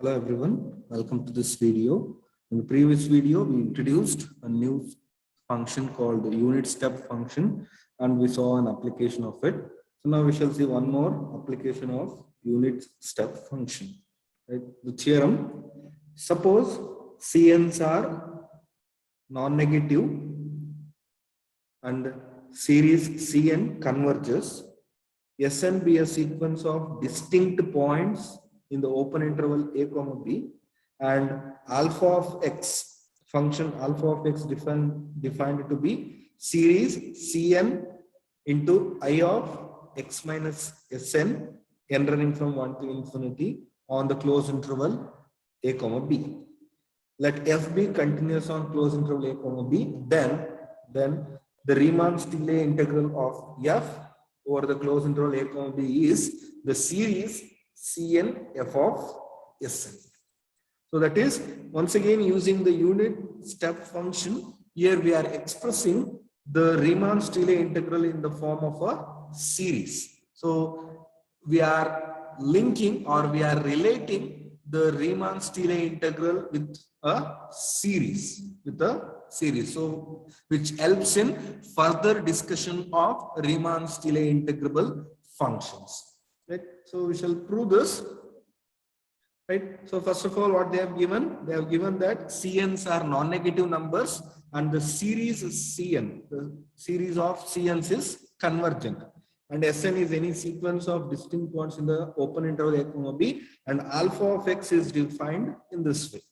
Hello everyone, welcome to this video. In the previous video, we introduced a new function called the unit step function and we saw an application of it. So now we shall see one more application of unit step function. Right? The theorem, suppose CNs are non-negative and series Cn converges, Sn be a sequence of distinct points in the open interval a comma b, and alpha of x, function alpha of x defined to be series Cn into I of x minus Sn n running from 1 to infinity on the closed interval a comma b. Let f be continuous on closed interval a comma b, then the Riemann-Stieltjes integral of f over the closed interval a comma b is the series Cn f of Sn. So that is once again using the unit step function. Here we are expressing the Riemann-Stieltjes integral in the form of a series. So we are linking or we are relating the Riemann-Stieltjes integral with a series. So which helps in further discussion of Riemann-Stieltjes integrable functions. Right? So we shall prove this. Right? So first of all, what they have given that Cns are non-negative numbers and the series Cn, the series of Cns is convergent, and Sn is any sequence of distinct points in the open interval a comma b, and alpha of x is defined in this way,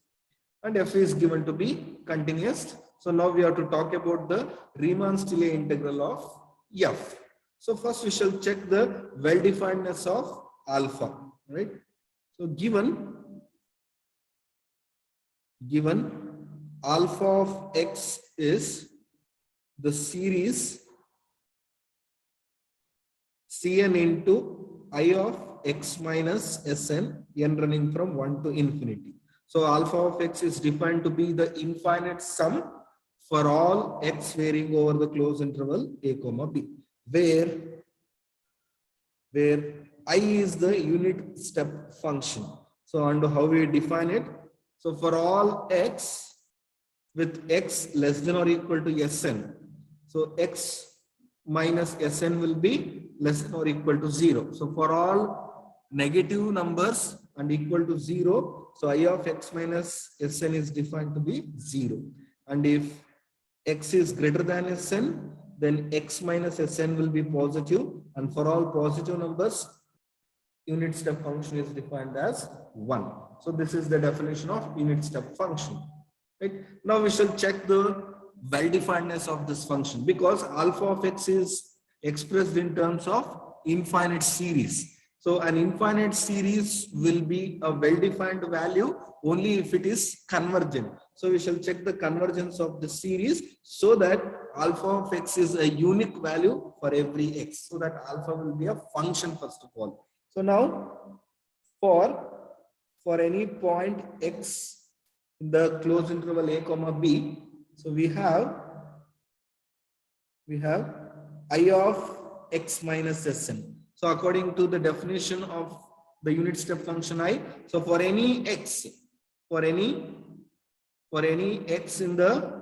and f is given to be continuous. So now we have to talk about the Riemann-Stieltjes integral of f. So first we shall check the well-definedness of alpha, right? So given alpha of x is the series Cn into I of x minus Sn n running from 1 to infinity. So alpha of x is defined to be the infinite sum for all x varying over the closed interval a comma b, where I is the unit step function. So under how we define it, so for all x with x less than or equal to Sn, so x minus Sn will be less than or equal to 0. So for all negative numbers and equal to 0, so I of x minus Sn is defined to be 0. And if x is greater than Sn, then x minus Sn will be positive, and for all positive numbers, unit step function is defined as 1. So this is the definition of unit step function. Right? Now we shall check the well-definedness of this function, because alpha of x is expressed in terms of infinite series. So an infinite series will be a well-defined value only if it is convergent. So we shall check the convergence of the series so that alpha of x is a unique value for every x. So that alpha will be a function first of all. So now for any point x in the closed interval a comma b, so we have I of x minus Sn. So according to the definition of the unit step function I, so for any x in the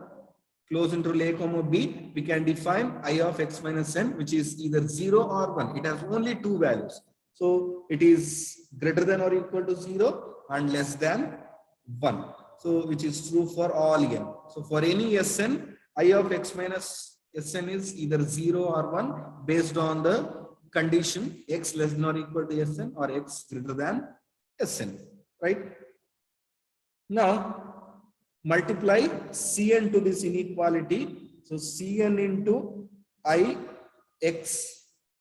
closed interval a comma b, we can define I of x minus n, which is either 0 or 1. It has only two values. So it is greater than or equal to 0 and less than 1. So which is true for all n. So for any Sn, I of x minus Sn is either 0 or 1 based on the condition x less than or equal to Sn or x greater than Sn, right? Now multiply Cn to this inequality. So Cn into I x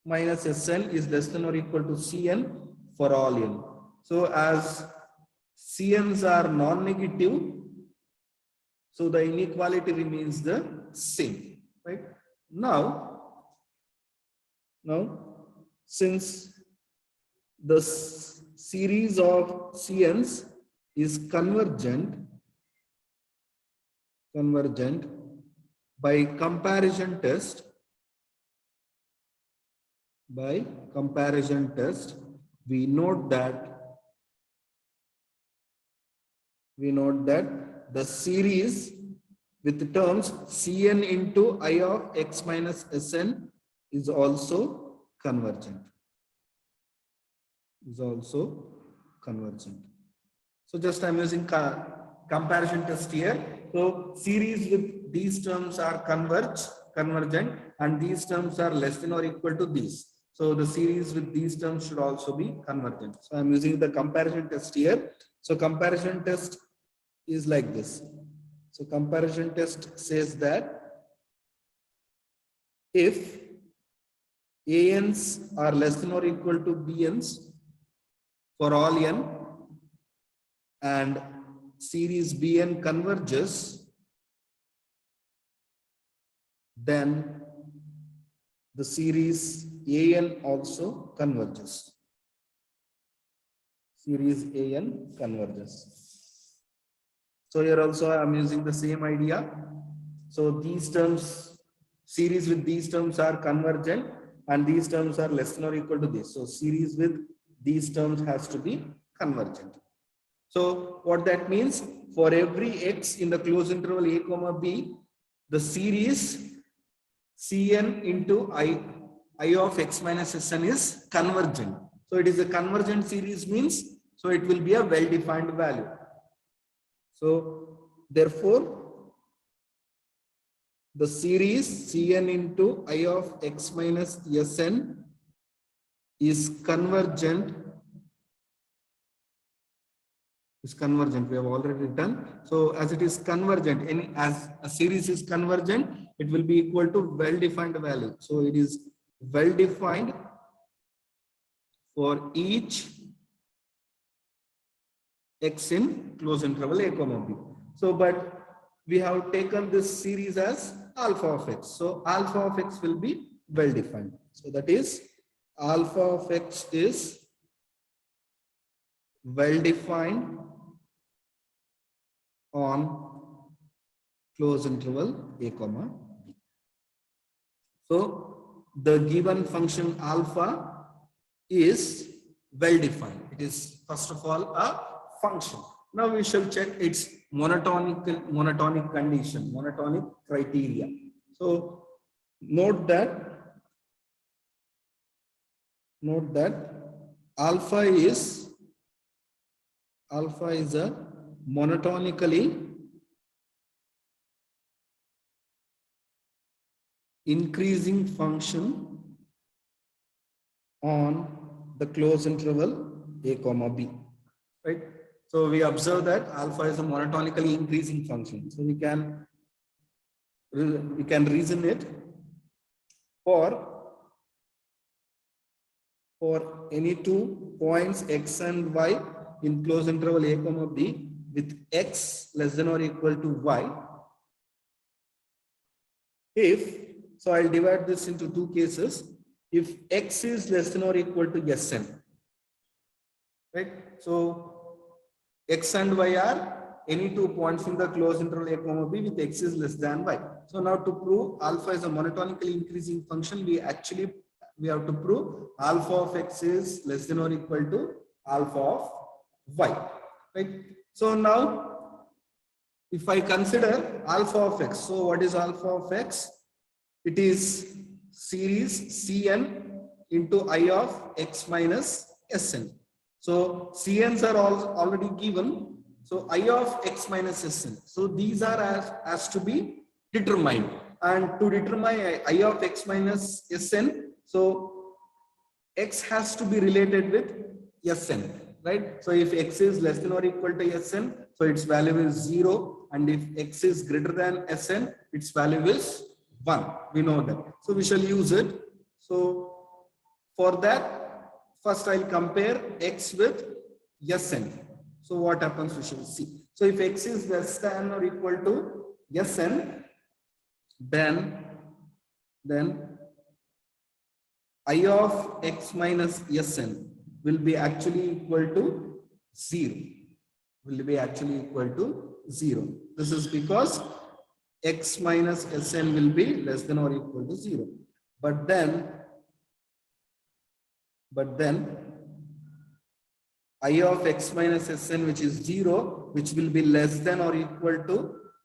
minus Sn is less than or equal to Cn for all n. So as Cn's are non-negative, so the inequality remains the same, right? Now since the series of Cn's is convergent by comparison test, we note that we note that the series with the terms Cn into I of x minus Sn is also convergent. So just I'm using comparison test here. So series with these terms are convergent, and these terms are less than or equal to these. So the series with these terms should also be convergent. So I'm using the comparison test here. So comparison test is like this. So comparison test says that if ANs are less than or equal to BNs for all n, and series Bn converges, then the series An also converges. Series An converges. So here also I am using the same idea. So these terms, series with these terms are convergent, and these terms are less than or equal to this. So series with these terms has to be convergent. So what that means, for every x in the closed interval a comma b, the series Cn into I of x minus Sn is convergent. So it is a convergent series means, so it will be a well-defined value. So therefore, the series Cn into I of x minus Sn is convergent. We have already done. So as it is convergent, as a series is convergent, it will be equal to well-defined value. So it is well-defined for each x in closed interval a comma b. So but we have taken this series as alpha of x. So alpha of x will be well-defined. So that is alpha of x is well-defined on closed interval a comma b. So the given function alpha is well defined. It is first of all a function. Now we shall check its monotonic condition, monotonic criteria. So note that alpha is a monotonically increasing function on the closed interval a comma b, right? So we observe that alpha is a monotonically increasing function. So we can reason it for any 2 points x and y in closed interval a comma b with x less than or equal to y. So I'll divide this into 2 cases. If x is less than or equal to Sn, right? So x and y are any 2 points in the closed interval a comma b with x is less than y. So now to prove alpha is a monotonically increasing function, we have to prove alpha of x is less than or equal to alpha of y, right? So now if I consider alpha of x, so what is alpha of x? It is series Cn into I of x minus Sn. So Cn's are already given. So I of x minus Sn. So these are as to be determined. And to determine I of x minus Sn, so x has to be related with Sn, right? So if x is less than or equal to Sn, so its value is 0. And if x is greater than Sn, its value is 1. We know that. So we shall use it. So for that, first I'll compare x with Sn. So what happens, we shall see. So if x is less than or equal to Sn, then I of x minus Sn will be actually equal to 0. This is because x minus Sn will be less than or equal to 0. But then I of x minus Sn, which is 0, which will be less than or equal to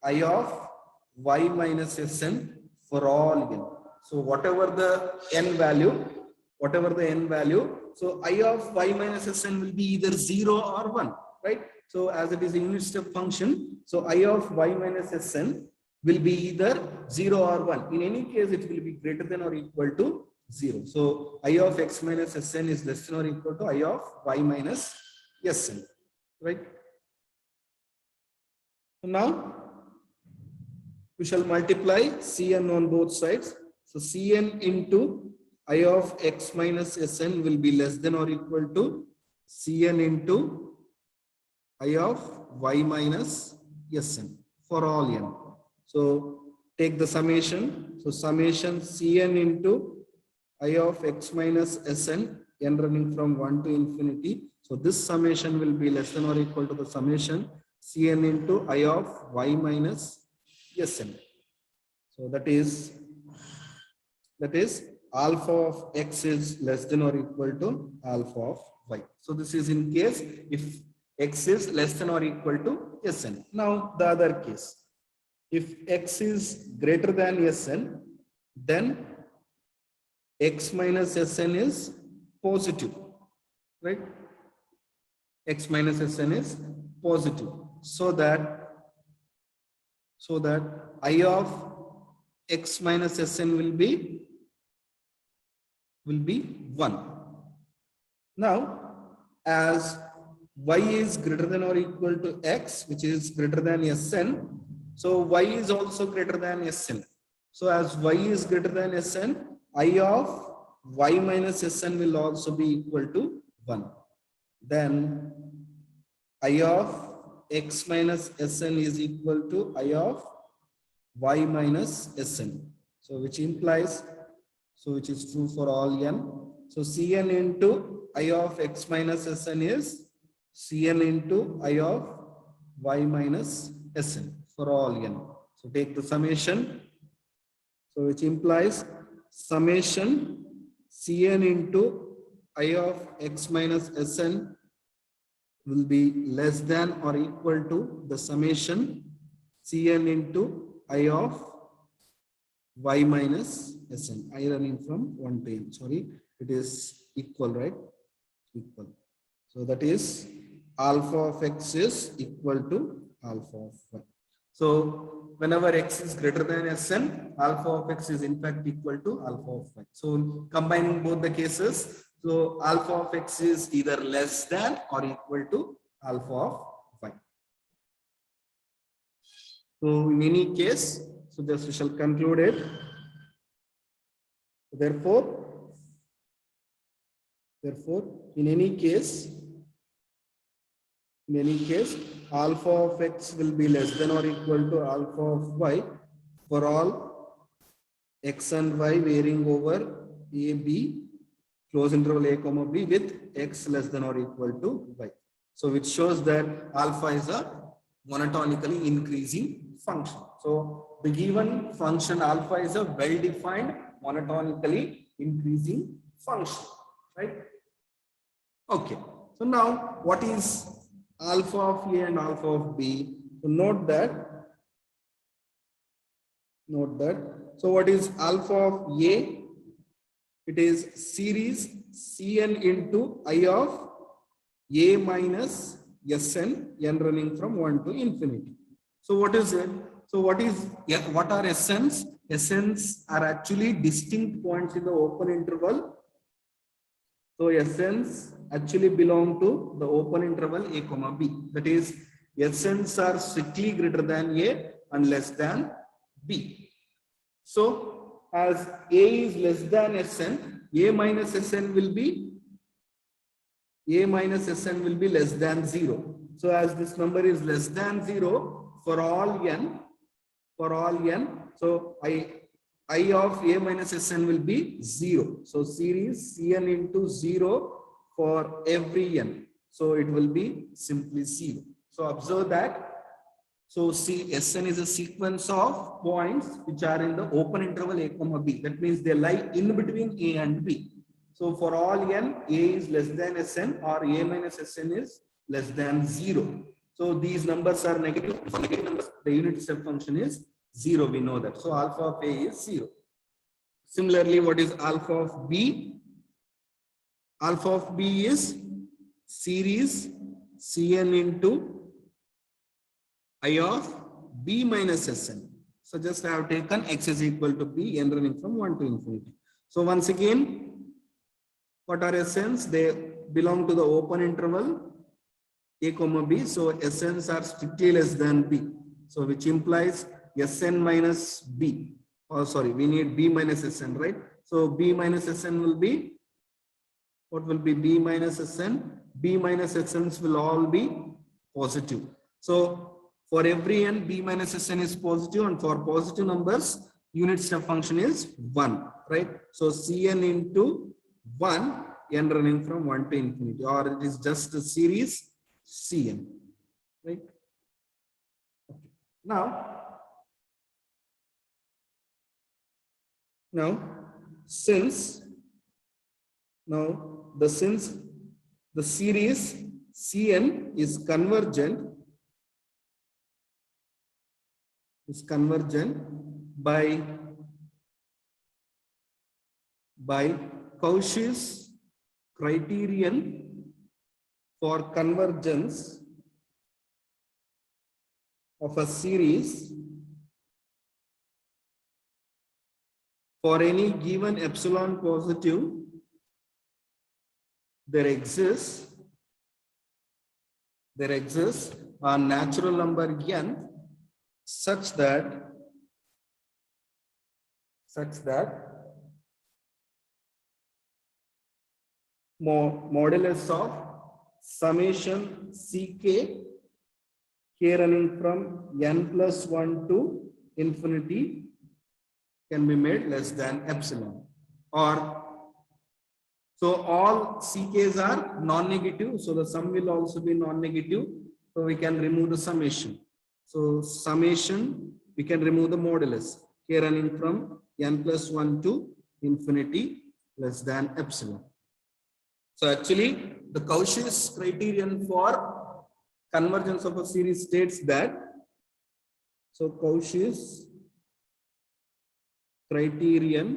I of y minus Sn for all n. So whatever the n value, so I of y minus Sn will be either 0 or 1, right? So as it is a unit step function, so I of y minus Sn will be either 0 or 1. In any case, it will be greater than or equal to 0. So I of x minus Sn is less than or equal to I of y minus Sn, right? So now we shall multiply Cn on both sides. So Cn into I of x minus Sn will be less than or equal to Cn into I of y minus Sn for all n. So take the summation. So summation Cn into I of x minus Sn, n running from 1 to infinity. So this summation will be less than or equal to the summation Cn into I of y minus Sn. So that is alpha of x is less than or equal to alpha of y. So this is in case if x is less than or equal to Sn. Now the other case, if x is greater than Sn, then x minus Sn is positive, right? X minus Sn is positive, so that I of x minus Sn will be 1. Now, as y is greater than or equal to x, which is greater than Sn, so y is also greater than Sn. So as y is greater than Sn, I of y minus Sn will also be equal to 1. Then I of x minus Sn is equal to I of y minus Sn. So which implies, so which is true for all n. So Cn into I of x minus Sn is Cn into I of y minus Sn for all n. So take the summation. So which implies summation Cn into I of x minus Sn will be less than or equal to the summation Cn into I of y minus Sn. I running from 1 to n. Sorry, it is equal, right? Equal. So that is alpha of x is equal to alpha of y. So whenever x is greater than Sn, alpha of x is in fact equal to alpha of y. So combining both the cases, so alpha of x is either less than or equal to alpha of y. So in any case, so this we shall conclude it. Therefore, in any case, alpha of x will be less than or equal to alpha of y for all x and y varying over a, b, close interval a comma b with x less than or equal to y. So which shows that alpha is a monotonically increasing function. So the given function alpha is a well-defined monotonically increasing function, right? Okay. So now what is alpha of a and alpha of b? So note that. So what is alpha of a? It is series Cn into I of a minus Sn, n running from 1 to infinity. So what is it? So what are Sns? Sns are actually distinct points in the open interval. So Sns actually belong to the open interval a comma b. That is, Sns are strictly greater than a and less than b. So as a is less than Sn, a minus Sn will be less than 0. So as this number is less than 0 for all n, so I of a minus Sn will be 0. So series Cn into 0 for every n. So it will be simply 0. So observe that. So Sn is a sequence of points which are in the open interval a comma b. That means they lie in between a and b. So for all n, a is less than Sn or a minus Sn is less than 0. So these numbers are negative. For negative numbers, the unit step function is 0. We know that. So alpha of a is 0. Similarly, what is alpha of b? Alpha of b is series Cn into I of b minus Sn. So just I have taken x is equal to b, n running from 1 to infinity. So once again, what are Sn's? They belong to the open interval a comma b. So Sn's are strictly less than b. So which implies Sn minus b. Oh, sorry, we need b minus Sn, right? So b minus Sn will be, what will be b minus Sn? B minus Sn's will all be positive. So for every n, b minus Sn is positive, and for positive numbers, unit step function is 1, right? So Cn into 1, n running from 1 to infinity, or it is just a series Cn, right? Now, since the series Cn is convergent by Cauchy's criterion for convergence of a series for any given epsilon positive, there exists a natural number n such that modulus of summation ck k running from n plus 1 to infinity can be made less than epsilon. Or so all ck's are non-negative, so the sum will also be non-negative, so we can remove the summation. So summation, we can remove the modulus k running from n plus 1 to infinity less than epsilon. So actually the Cauchy's criterion for convergence of a series states that, so Cauchy's criterion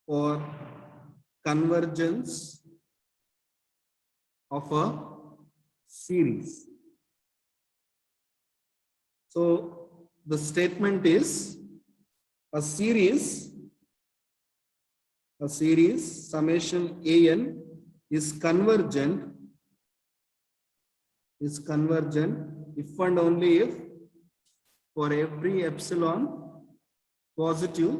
for convergence of a series. So the statement is a series summation an is convergent if and only if for every epsilon positive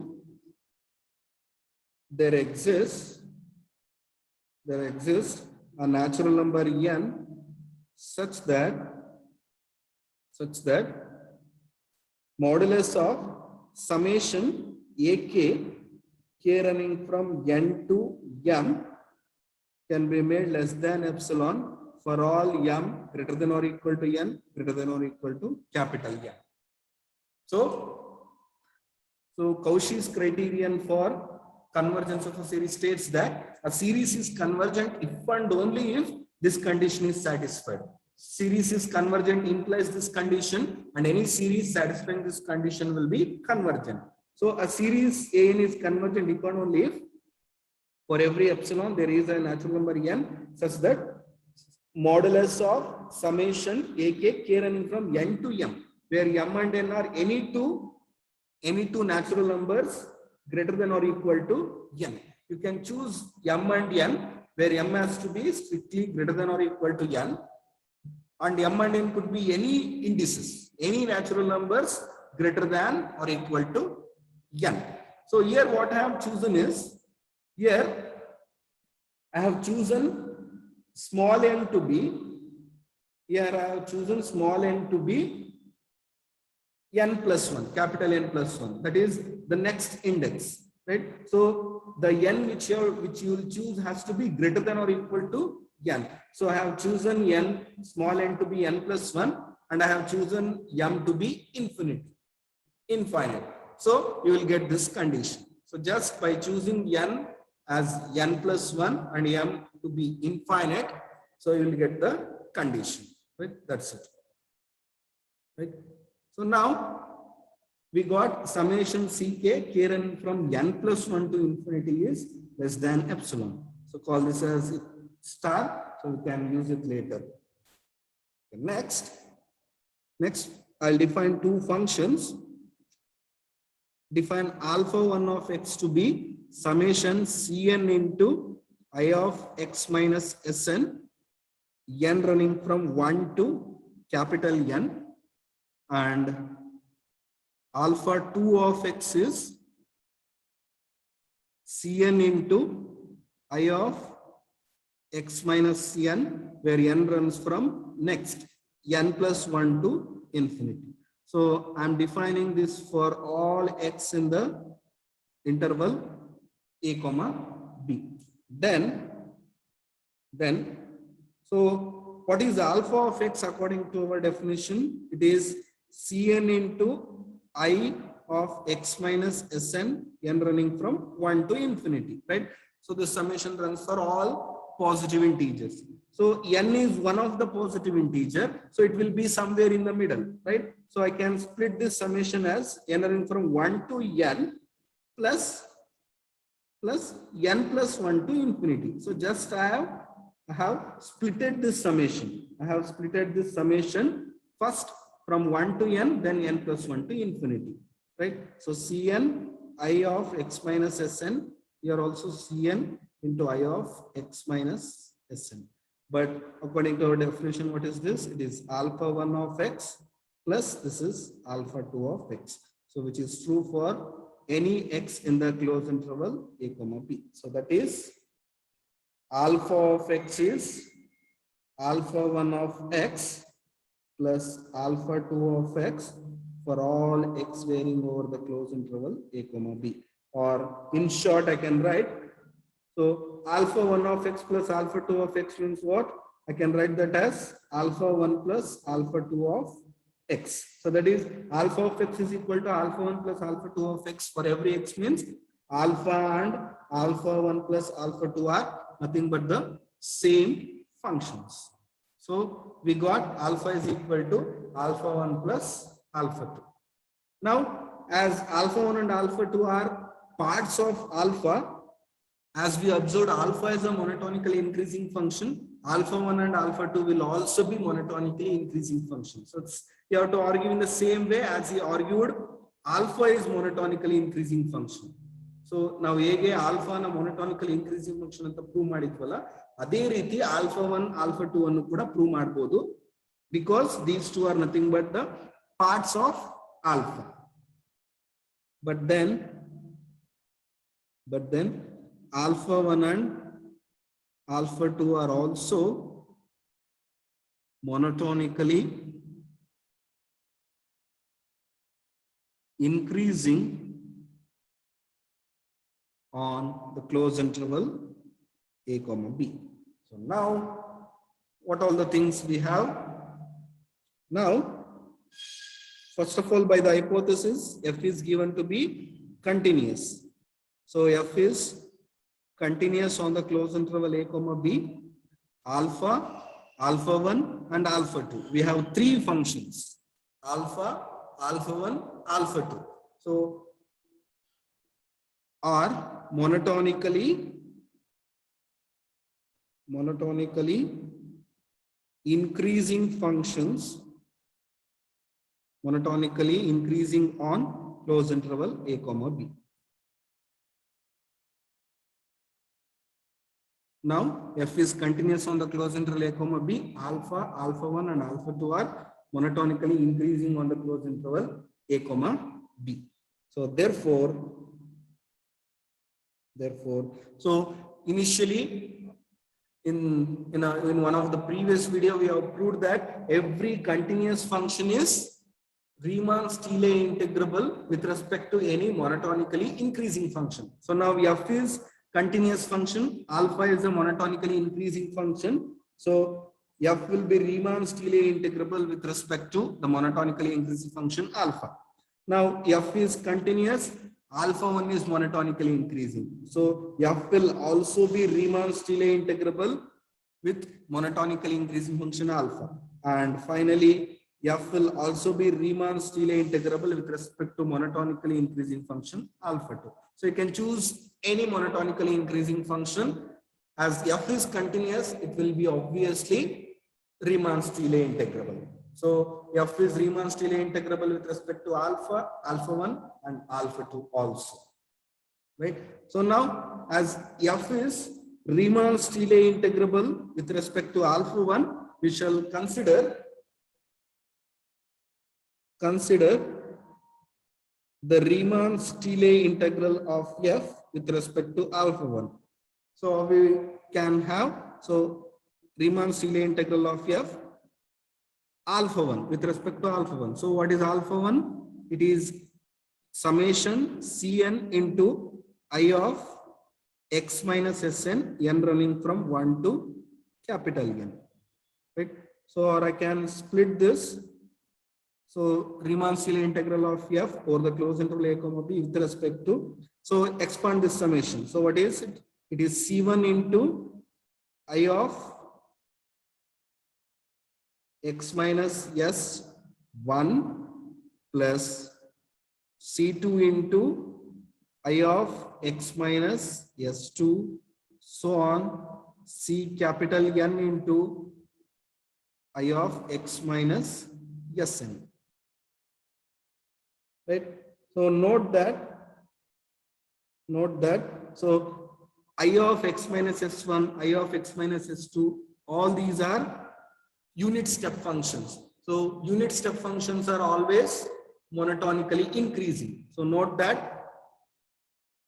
there exists a natural number n such that modulus of summation ak k running from n to m can be made less than epsilon for all m greater than or equal to n greater than or equal to capital N. So Cauchy's criterion for convergence of a series states that a series is convergent if and only if this condition is satisfied. Series is convergent implies this condition, and any series satisfying this condition will be convergent. So a series an is convergent if and only if for every epsilon there is a natural number n such that modulus of summation ak k running from n to m, where m and n are any two natural numbers greater than or equal to n. You can choose m and n, where m has to be strictly greater than or equal to n, and m and n could be any indices, any natural numbers greater than or equal to n. So here what I have chosen is, here I have chosen small n to be, n plus 1, capital N plus 1, that is the next index, right? So the n which you will choose has to be greater than or equal to n. So I have chosen n, small n to be n plus 1, and I have chosen m to be infinite. So you will get this condition. So just by choosing n as n plus 1 and m to be infinite. So you will get the condition, right? That's it, right? So now we got summation Ck running from n plus 1 to infinity is less than epsilon. So call this as star, so we can use it later. Next, I'll define two functions. Define alpha 1 of x to be summation Cn into I of x minus Sn, n running from 1 to capital N, and alpha 2 of x is Cn into I of x minus n, where n runs from next n plus 1 to infinity. So I'm defining this for all x in the interval a comma b. Then so what is alpha of x according to our definition? It is Cn into I of x minus Sn, n running from 1 to infinity, right? So the summation runs for all positive integers. So n is one of the positive integer, so it will be somewhere in the middle, right? So I can split this summation as n running from 1 to n plus n plus 1 to infinity. So just I have splitted this summation. I have splitted this summation first from 1 to n, then n plus 1 to infinity, right? So Cn I of x minus Sn, here also Cn into I of x minus Sn. But according to our definition, what is this? It is alpha 1 of x plus this is alpha 2 of x. So which is true for any x in the closed interval a comma b. So that is alpha of x is alpha 1 of x plus alpha 2 of x for all x varying over the closed interval a comma b. Or in short, I can write, so alpha 1 of x plus alpha 2 of x means what? I can write that as alpha 1 plus alpha 2 of x. So that is alpha of x is equal to alpha 1 plus alpha 2 of x for every x, means alpha and alpha 1 plus alpha 2 are nothing but the same functions. So we got alpha is equal to alpha 1 plus alpha 2. Now, as alpha 1 and alpha 2 are parts of alpha, as we observed, alpha is a monotonically increasing function. Alpha 1 and alpha 2 will also be monotonically increasing functions. So you have to argue in the same way as he argued, alpha is monotonically increasing function. So now ಹೇಗೆ alpha na monotonically increasing function ಅಂತ prove ಮಾಡಿದ್ವಲ್ಲ, ಅದೇ ರೀತಿ alpha 1 alpha 2 ಅನ್ನು ಕೂಡ prove ಮಾಡಬಹುದು, because these two are nothing but the parts of alpha. But then alpha 1 and alpha 2 are also monotonically increasing on the closed interval a comma b. So now what all the things we have? Now first of all, by the hypothesis, f is given to be continuous. So f is continuous on the closed interval a comma b, alpha, alpha 1 and alpha 2. We have three functions, alpha, alpha 1, alpha 2. So are monotonically increasing functions, monotonically increasing on closed interval a comma b. Now f is continuous on the closed interval a comma b, alpha, alpha 1 and alpha 2 are monotonically increasing on the closed interval a comma b. So therefore, so initially in one of the previous video we have proved that every continuous function is Riemann-Stieltjes integrable with respect to any monotonically increasing function. So now f is continuous function, alpha is a monotonically increasing function, so f will be Riemann-Stieltjes integrable with respect to the monotonically increasing function alpha. Now f is continuous, alpha 1 is monotonically increasing. So f will also be Riemann-Stieltjes integrable with monotonically increasing function alpha. And finally, f will also be Riemann-Stieltjes integrable with respect to monotonically increasing function alpha 2. So you can choose any monotonically increasing function. As f is continuous, it will be obviously Riemann-Stieltjes integrable. So f is Riemann-Stieltjes integrable with respect to alpha, alpha 1 and alpha 2 also. Right. So now as f is Riemann-Stieltjes integrable with respect to alpha 1, we shall consider the Riemann-Stieltjes integral of f with respect to alpha 1. So we can have Riemann-Stieltjes integral of f alpha 1 with respect to alpha 1. So what is alpha 1? It is summation Cn into I of x minus Sn, n running from 1 to capital N. Right? So or I can split this. So Riemann-Stieltjes integral of f over the closed interval a comma b with respect to, so expand this summation. So what is it? It is C1 into I of x minus S1 plus C2 into I of x minus S2, so on, C capital N into I of x minus Sn. Right? So note that, so I of x minus S1, I of x minus S2, all these are unit step functions. So unit step functions are always monotonically increasing. So note that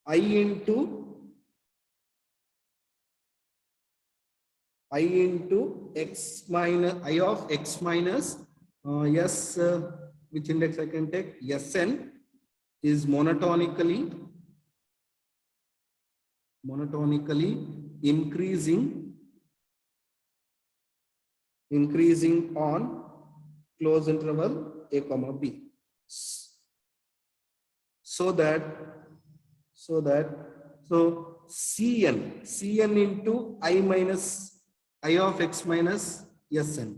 I into x minus I of x minus which index I can take, Sn, is monotonically increasing on closed interval a comma b, so Cn into I of x minus Sn.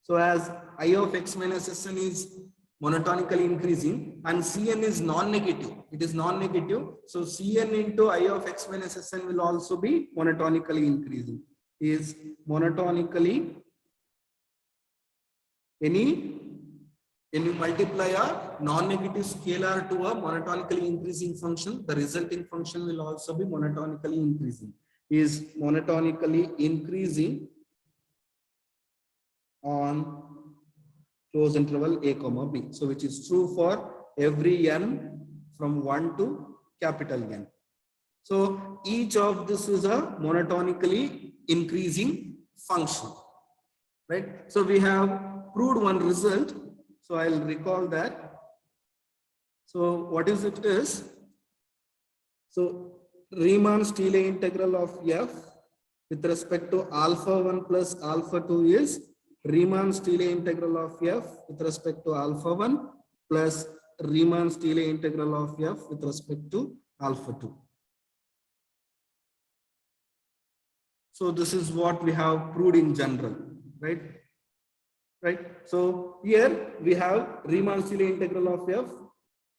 So as I of x minus Sn is monotonically increasing and Cn is non-negative, it is non-negative. So Cn into I of x minus Sn will also be monotonically increasing. Is monotonically any multiply a non-negative scalar to a monotonically increasing function, the resulting function will also be monotonically increasing. Is monotonically increasing on closed interval a comma b. So which is true for every n from 1 to capital N. So each of this is a monotonically increasing function, right? So we have proved one result. So I'll recall that. So what is it is? So Riemann-Stieltjes integral of f with respect to alpha 1 plus alpha 2 is Riemann-Stieltjes integral of f with respect to alpha 1 plus Riemann-Stieltjes integral of f with respect to alpha 2. So this is what we have proved in general, right? Right. So here we have Riemann-Stieltjes integral of f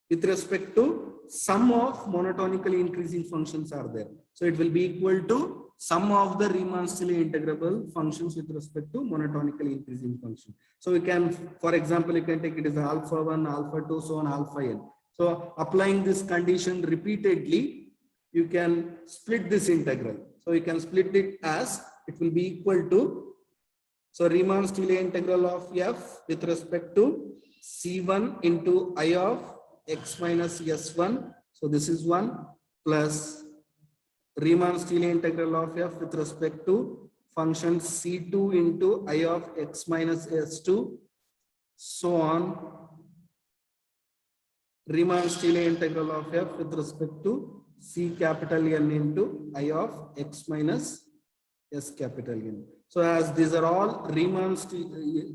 with respect to sum of monotonically increasing functions are there. So it will be equal to sum of the Riemann-Stieltjes integrable functions with respect to monotonically increasing function. So we can, for example, you can take it as alpha 1, alpha 2, so on alpha n. So applying this condition repeatedly, you can split this integral. So you can split it as it will be equal to, so Riemann-Stieltjes integral of f with respect to C1 into I of x minus S1. So this is 1 plus Riemann-Stieltjes integral of f with respect to function C2 into I of x minus S2, so on. Riemann-Stieltjes integral of f with respect to C capital N into I of x minus S capital N. So as these are all Riemann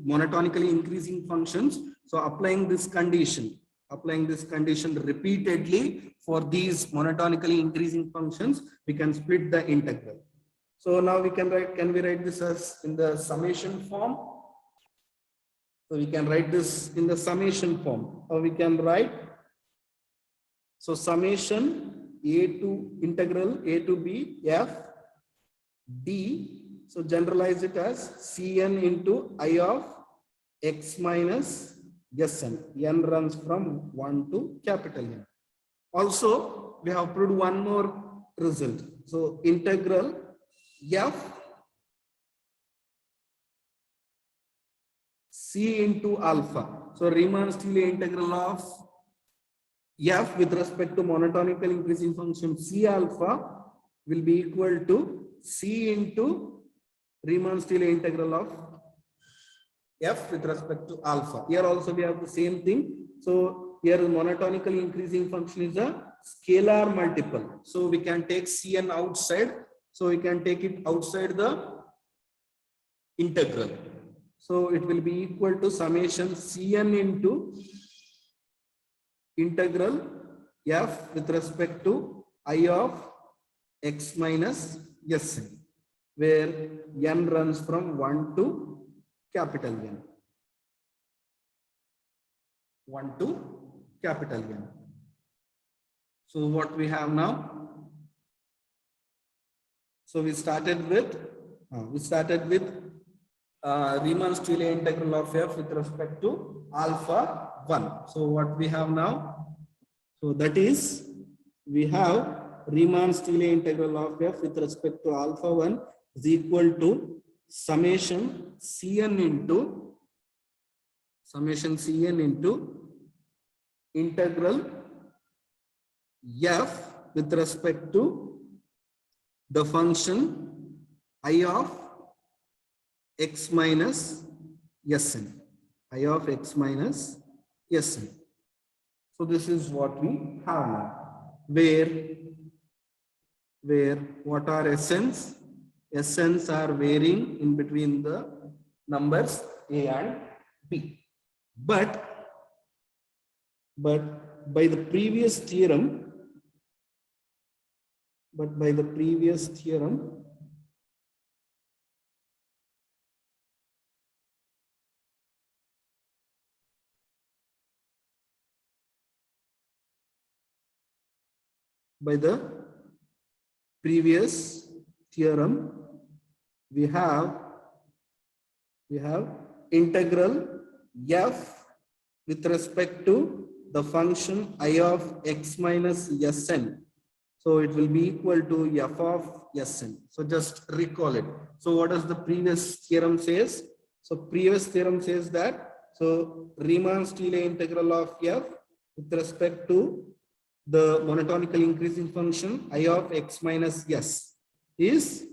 monotonically increasing functions, so applying this condition, applying this condition repeatedly for these monotonically increasing functions, we can split the integral. So now we can write this as in the summation form? So we can write this in the summation form, or we can write, so summation a to integral a to b f d, so generalize it as Cn into I of x minus Sn. N runs from 1 to capital N. Also, we have proved one more result. So integral f c into alpha. So Riemann-Stieltjes integral of f with respect to monotonical increasing function c alpha will be equal to c into Riemann-Stieltjes integral of f with respect to alpha. Here also we have the same thing. So here the monotonically increasing function is a scalar multiple. So we can take Cn outside. So we can take it outside the integral. So it will be equal to summation Cn into integral f with respect to I of x minus Sn, where n runs from 1 to capital N. 1 to capital N. So what we have now? So we started with Riemann-Stieltjes integral of f with respect to alpha 1. So what we have now? So that is, we have Riemann-Stieltjes integral of f with respect to alpha 1 is equal to summation Cn into integral f with respect to the function I of x minus Sn. I of x minus Sn. So this is what we have now. Where what are Sns? Sns are varying in between the numbers a and b. But by the previous theorem, we have integral f with respect to the function I of x minus Sn. So it will be equal to f of Sn. So just recall it. So what does the previous theorem says? So previous theorem says that, so Riemann-Stieltjes integral of f with respect to the monotonically increasing function I of x minus s is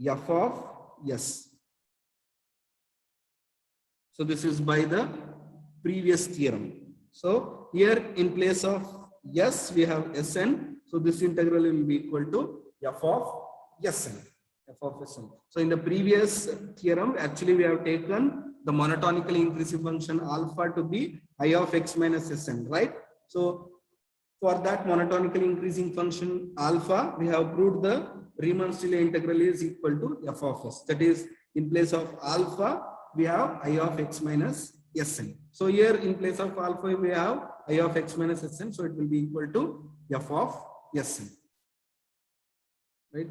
f of s. So this is by the previous theorem. So here in place of s we have Sn. So this integral will be equal to f of Sn. So in the previous theorem, actually we have taken the monotonically increasing function alpha to be I of x minus Sn, right? So for that monotonically increasing function alpha, we have proved the Riemann-Stieltjes integral is equal to f of s. That is, in place of alpha, we have I of x minus Sn. So here in place of alpha, we have I of x minus Sn. So it will be equal to f of Sn. Right?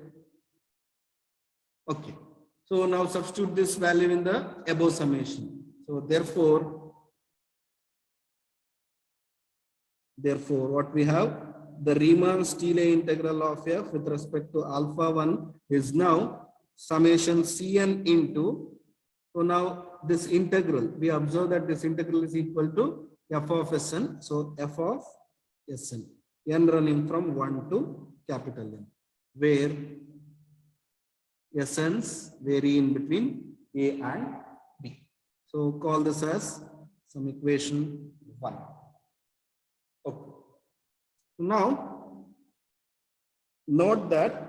Okay. So now substitute this value in the above summation. So therefore, what we have, the Riemann-Stieltjes integral of f with respect to alpha 1 is now summation Cn into, so now this integral, we observe that this integral is equal to f of Sn. So f of Sn, n running from 1 to capital N, where Sns vary in between a and b. So call this as some equation 1. Okay. Now, note that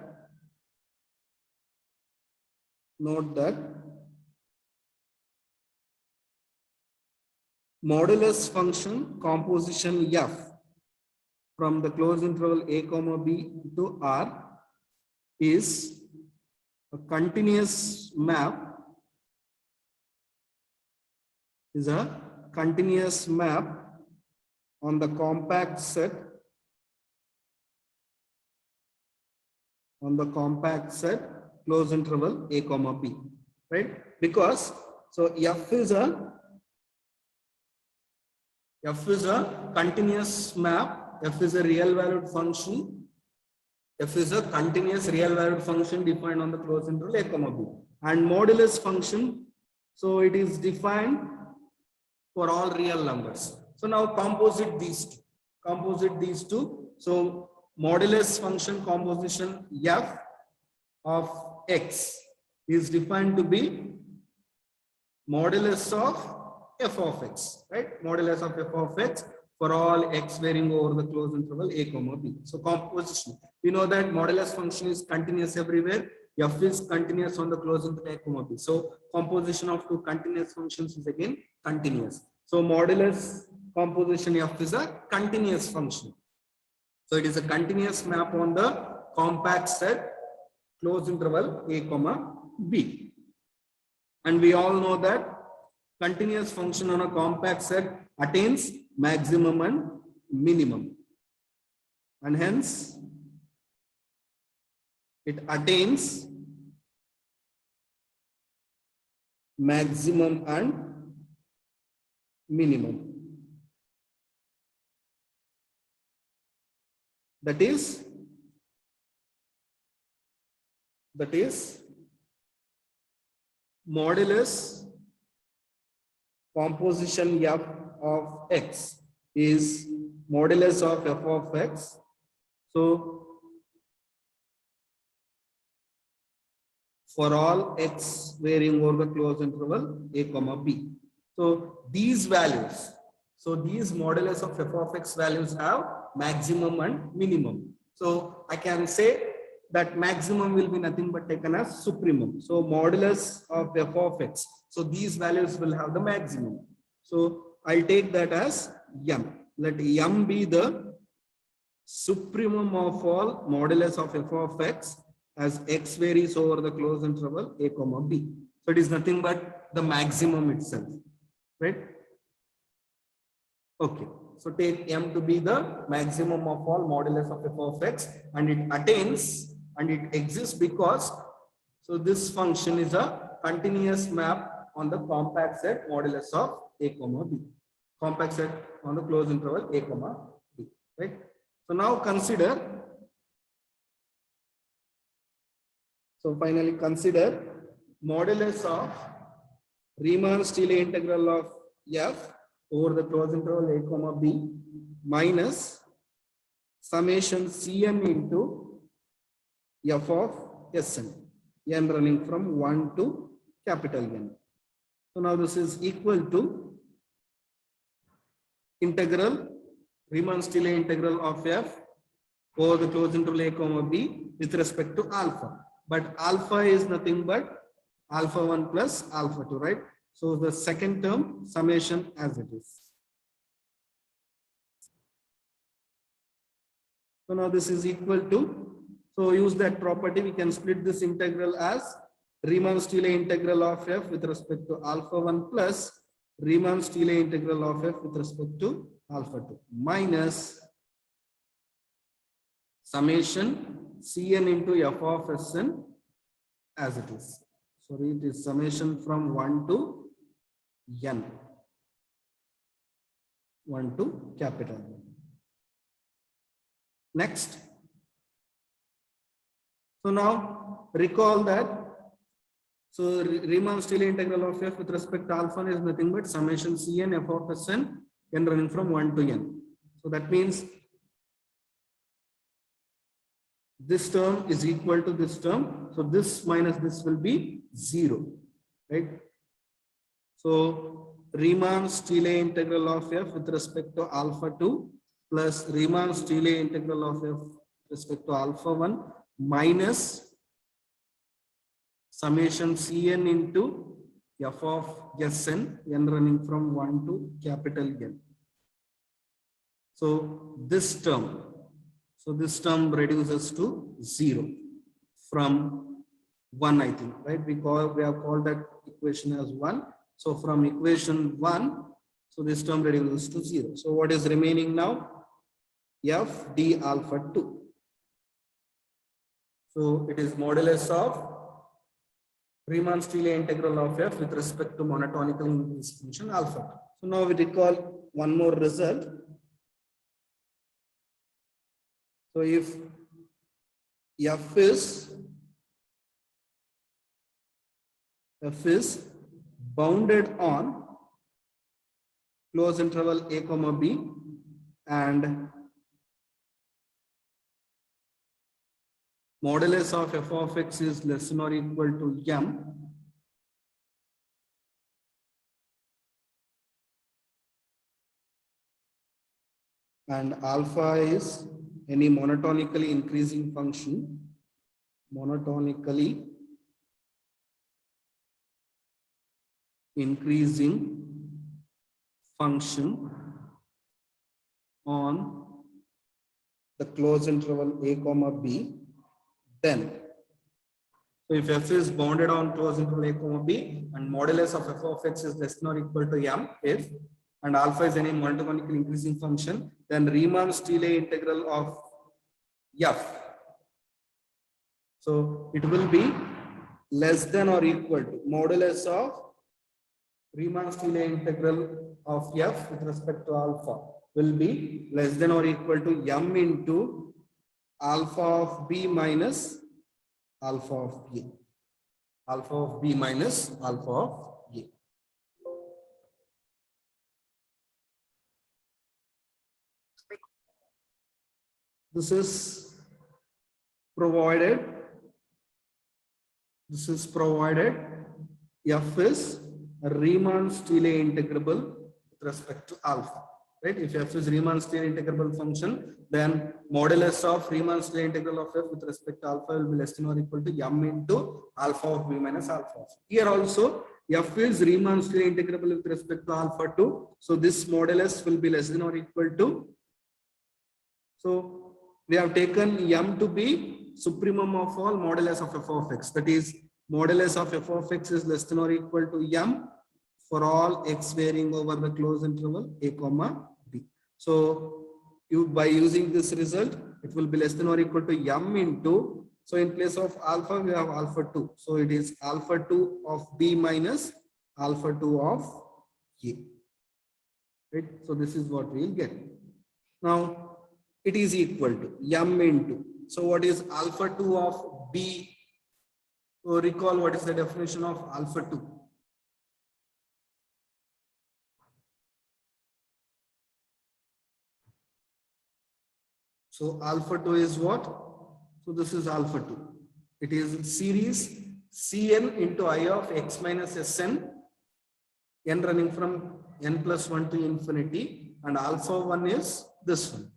modulus function composition f from the closed interval a comma b to R is a continuous map, on the compact set closed interval a comma b, right? Because so f is a continuous map, f is a real valued function, f is a continuous real valued function defined on the closed interval a comma b, and modulus function, so it is defined for all real numbers. So now composite these two. So modulus function composition f of x is defined to be modulus of f of x, right? Modulus of f of x for all x varying over the closed interval a comma b. So composition, we know that modulus function is continuous everywhere, f is continuous on the closed interval a comma b. So composition of two continuous functions is again continuous. So modulus composition f is a continuous function. So it is a continuous map on the compact set closed interval a comma b. And we all know that continuous function on a compact set attains maximum and minimum, and hence it attains maximum and minimum. That is modulus composition f of x is modulus of f of x. So for all x varying over the closed interval a comma b. So these values, so these modulus of f of x values have maximum and minimum. So I can say that maximum will be nothing but taken as supremum. So modulus of f of x. So these values will have the maximum. So I'll take that as m. Let m be the supremum of all modulus of f of x as x varies over the closed interval a comma b. So it is nothing but the maximum itself, right? Okay. So take m to be the maximum of all modulus of f of x, and it attains and it exists because so this function is a continuous map on the compact set modulus of a comma b, compact set on the closed interval a comma b, right? So now consider, so finally consider modulus of Riemann-Stieltjes integral of f over the closed interval a comma b minus summation cn into f of Sn, n running from 1 to capital N. So now this is equal to integral Riemann-Stieltjes integral of f over the closed interval a comma b with respect to alpha. But alpha is nothing but alpha 1 plus alpha 2, right? So the second term summation as it is. So now this is equal to, so use that property, we can split this integral as Riemann-Stieltjes integral of f with respect to alpha 1 plus Riemann-Stieltjes integral of f with respect to alpha 2 minus summation cn into f of Sn as it is. So it is summation from 1 to n, 1 to capital N. Next. So now recall that, so Riemann-Stieltjes integral of f with respect to alpha is nothing but summation cn f of Sn, n running from 1 to n. So that means this term is equal to this term. So this minus this will be 0, right? So Riemann-Stieltjes integral of f with respect to alpha 2 plus Riemann-Stieltjes integral of f with respect to alpha 1 minus summation cn into f of Sn, n running from 1 to capital N. So this term reduces to 0 from 1, I think, right? We have called that equation as 1. So from equation 1, so this term reduces to 0. So what is remaining now? F d alpha 2. So it is modulus of Riemann-Stieltjes integral of f with respect to monotonically increased function alpha. So now we recall one more result. So if f is bounded on closed interval a comma b and modulus of f of x is less than or equal to m, and alpha is any monotonically increasing function, on the closed interval a comma b, then so if f is bounded on closed interval a comma b and modulus of f of x is less than or equal to m, if and alpha is any monotonically increasing function, then Riemann-Stieltjes integral of f, so it will be less than or equal to modulus of Riemann-Stieltjes integral of f with respect to alpha will be less than or equal to m into alpha of b minus alpha of a. Alpha of b minus alpha of a. This is provided f is a Riemann-Stieltjes integrable with respect to alpha. Right? If f is Riemann-Stieltjes integrable function, then modulus of Riemann-Stieltjes integral of f with respect to alpha will be less than or equal to m into alpha of b minus alpha of. Here also, f is Riemann-Stieltjes integrable with respect to alpha 2. So this modulus will be less than or equal to. So we have taken m to be supremum of all modulus of f of x. That is, modulus of f of x is less than or equal to m for all x varying over the closed interval a comma b. So by using this result, it will be less than or equal to m into, so in place of alpha we have alpha 2. So it is alpha 2 of b minus alpha 2 of a. Right? So this is what we will get. Now it is equal to m into, so what is alpha 2 of b? So recall what is the definition of alpha 2. So alpha 2 is what? So this is alpha 2. It is series Cn into I of x minus Sn, n running from n plus 1 to infinity, and alpha 1 is this one.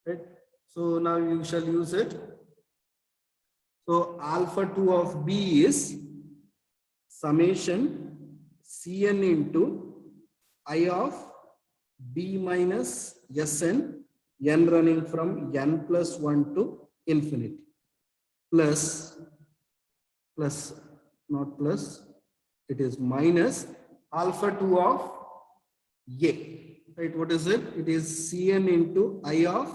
Right? So now you shall use it. So alpha 2 of b is summation Cn into I of b minus Sn, n running from n plus 1 to infinity, plus, not plus, it is minus alpha 2 of a. Right? What is it? It is Cn into I of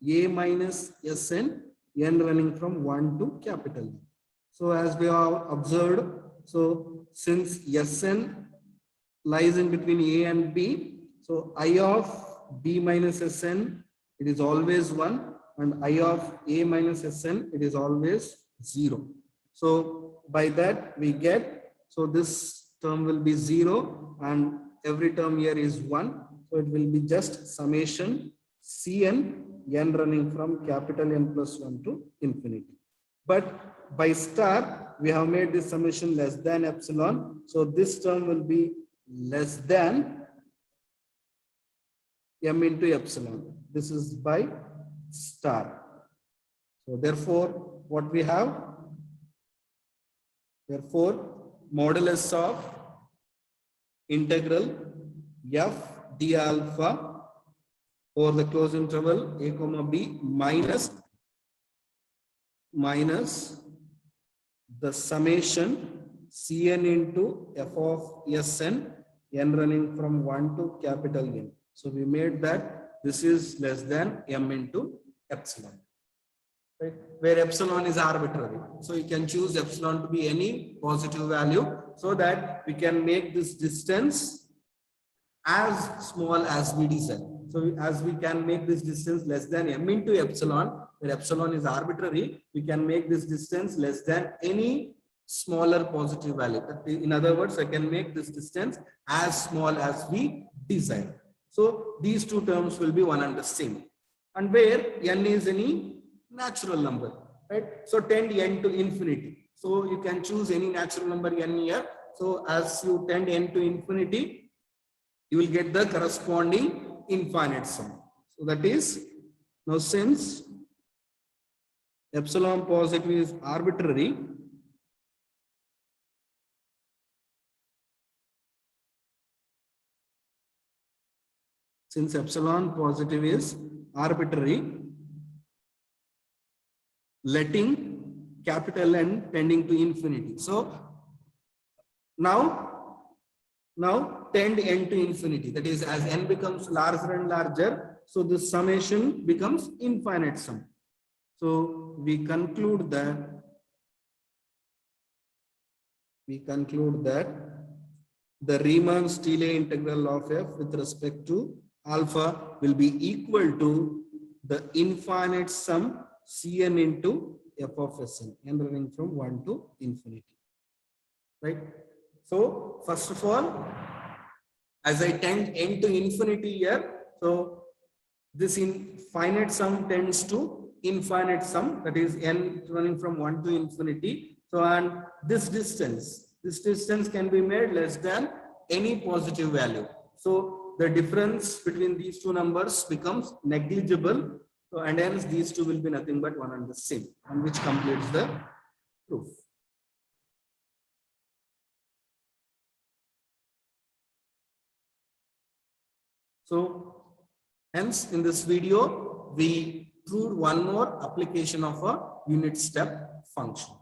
a minus Sn, n running from 1 to capital N. So as we have observed, so since Sn lies in between a and b, so I of b minus Sn, it is always 1, and I of a minus Sn, it is always 0. So by that we get, so this term will be 0 and every term here is 1. So it will be just summation Cn, n running from capital N plus 1 to infinity. But by star, we have made this summation less than epsilon. So this term will be less than m into epsilon. This is by star. So therefore, what we have? Therefore, modulus of integral f d alpha over the closed interval a comma b minus the summation Cn into f of Sn, n running from 1 to capital N. So we made that this is less than m into epsilon, right? Where epsilon is arbitrary. So you can choose epsilon to be any positive value so that we can make this distance as small as we desire. So as we can make this distance less than m into epsilon, where epsilon is arbitrary, we can make this distance less than any smaller positive value. In other words, I can make this distance as small as we desire. So these two terms will be one and the same. And where n is any natural number, right? So tend n to infinity. So you can choose any natural number n here. So as you tend n to infinity, you will get the corresponding infinite sum. So that is, now since epsilon positive is arbitrary, letting capital N tending to infinity. So now tend n to infinity. That is, as n becomes larger and larger, so the summation becomes infinite sum. So we conclude that the Riemann-Stieltjes integral of f with respect to alpha will be equal to the infinite sum Cn into f of Sn, n running from 1 to infinity, right? So first of all, as I tend n to infinity here, so this infinite sum tends to infinite sum, that is n running from 1 to infinity. So and this distance can be made less than any positive value. So the difference between these two numbers becomes negligible. So and hence these two will be nothing but one and the same, and which completes the proof. So hence in this video, we proved one more application of a unit step function.